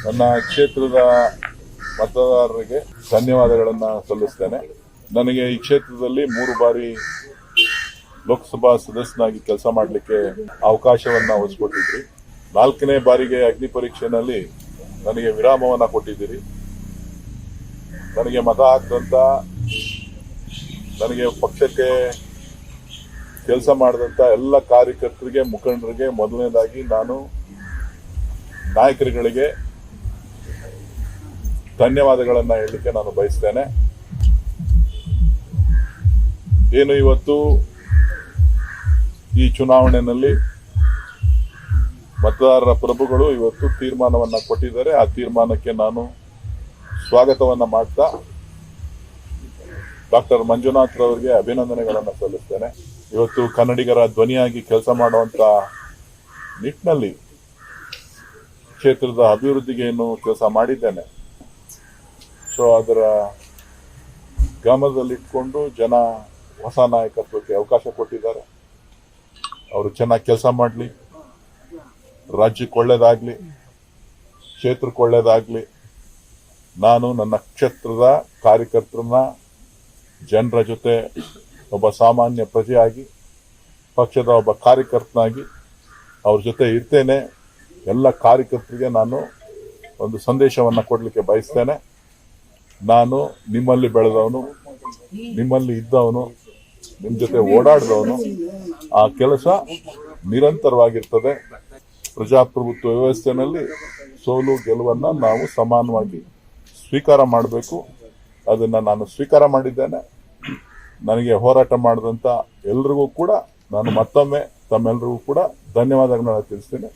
ನನ್ನ ಕ್ಷೇತ್ರದ ಮತದಾರರಿಗೆ ಧನ್ಯವಾದಗಳನ್ನು ಸಲ್ಲಿಸ್ತೇನೆ. ನನಗೆ ಈ ಕ್ಷೇತ್ರದಲ್ಲಿ 3 ಬಾರಿ ಲೋಕಸಭಾ ಸದಸ್ಯನಾಗಿ ಕೆಲಸ ಮಾಡಲಿಕ್ಕೆ ಅವಕಾಶವನ್ನು ಒದಗಿಸಿಕೊಟ್ಟಿದ್ರಿ. 4ನೇ ಬಾರಿಗೆ ಅಗ್ನಿ ಪರೀಕ್ಷೆಯಲ್ಲಿ ನನಗೆ ವಿರಾಮವನ್ನು ಕೊಟ್ಟಿದ್ದೀರಿ. ನನಗೆ ಮತ ಹಾಕಿದಂತ, ನನಗೆ ಪಕ್ಷಕ್ಕೆ ಕೆಲಸ ಮಾಡಿದಂತ ಎಲ್ಲ ಕಾರ್ಯಕರ್ತರಿಗೆ, ಮುಖಂಡರಿಗೆ ಮೊದಲನೇದಾಗಿ ನಾನು ನಾಯಕರುಗಳಿಗೆ ಧನ್ಯವಾದಗಳನ್ನು ಹೇಳಲಿಕ್ಕೆ ನಾನು ಬಯಸ್ತೇನೆ. ಏನು ಇವತ್ತು ಈ ಚುನಾವಣೆಯಲ್ಲಿ ಮತದಾರರ ಪ್ರಭುಗಳು ಇವತ್ತು ತೀರ್ಮಾನವನ್ನು ಕೊಟ್ಟಿದ್ದಾರೆ. ಆ ತೀರ್ಮಾನಕ್ಕೆ ನಾನು ಸ್ವಾಗತವನ್ನು ಮಾಡ್ತಾ ಡಾಕ್ಟರ್ ಮಂಜುನಾಥ್ ರವರಿಗೆ ಅಭಿನಂದನೆಗಳನ್ನು ಸಲ್ಲಿಸ್ತೇನೆ. ಇವತ್ತು ಕನ್ನಡಿಗರ ಧ್ವನಿಯಾಗಿ ಕೆಲಸ ಮಾಡುವಂತ ನಿಟ್ಟಿನಲ್ಲಿ ಕ್ಷೇತ್ರದ ಅಭಿವೃದ್ಧಿಗೆ ಏನು ಕೆಲಸ ಮಾಡಿದ್ದೇನೆ, ಸೊ ಅದರ ಗಮನದಲ್ಲಿಟ್ಕೊಂಡು ಜನ ಹೊಸ ನಾಯಕತ್ವಕ್ಕೆ ಅವಕಾಶ ಕೊಟ್ಟಿದ್ದಾರೆ. ಅವರು ಚೆನ್ನಾಗಿ ಕೆಲಸ ಮಾಡಲಿ, ರಾಜ್ಯಕ್ಕೆ ಒಳ್ಳೇದಾಗ್ಲಿ, ಕ್ಷೇತ್ರಕ್ಕೆ ಒಳ್ಳೇದಾಗ್ಲಿ. ನಾನು ನನ್ನ ಕ್ಷೇತ್ರದ ಕಾರ್ಯಕರ್ತರನ್ನ, ಜನರ ಜೊತೆ ಒಬ್ಬ ಸಾಮಾನ್ಯ ಪ್ರಜೆಯಾಗಿ, ಪಕ್ಷದ ಒಬ್ಬ ಕಾರ್ಯಕರ್ತನಾಗಿ ಅವ್ರ ಜೊತೆ ಇರ್ತೇನೆ. ಎಲ್ಲ ಕಾರ್ಯಕರ್ತರಿಗೆ ನಾನು ಒಂದು ಸಂದೇಶವನ್ನು ಕೊಡಲಿಕ್ಕೆ ಬಯಸ್ತೇನೆ. ನಾನು ನಿಮ್ಮಲ್ಲಿ ಬೆಳೆದವನು, ನಿಮ್ಮಲ್ಲಿ ಇದ್ದವನು, ನಿಮ್ಮ ಜೊತೆ ಓಡಾಡಿದವನು. ಆ ಕೆಲಸ ನಿರಂತರವಾಗಿರ್ತದೆ. ಪ್ರಜಾಪ್ರಭುತ್ವ ವ್ಯವಸ್ಥೆಯಲ್ಲಿ ಸೋಲು ಗೆಲುವನ್ನು ನಾವು ಸಮಾನವಾಗಿ ಸ್ವೀಕಾರ ಮಾಡಬೇಕು. ಅದನ್ನು ನಾನು ಸ್ವೀಕಾರ ಮಾಡಿದ್ದೇನೆ. ನನಗೆ ಹೋರಾಟ ಮಾಡಿದಂಥ ಎಲ್ರಿಗೂ ಕೂಡ ನಾನು ಮತ್ತೊಮ್ಮೆ ತಮ್ಮೆಲ್ಲರಿಗೂ ಕೂಡ ಧನ್ಯವಾದಗಳನ್ನು ತಿಳಿಸ್ತೇನೆ.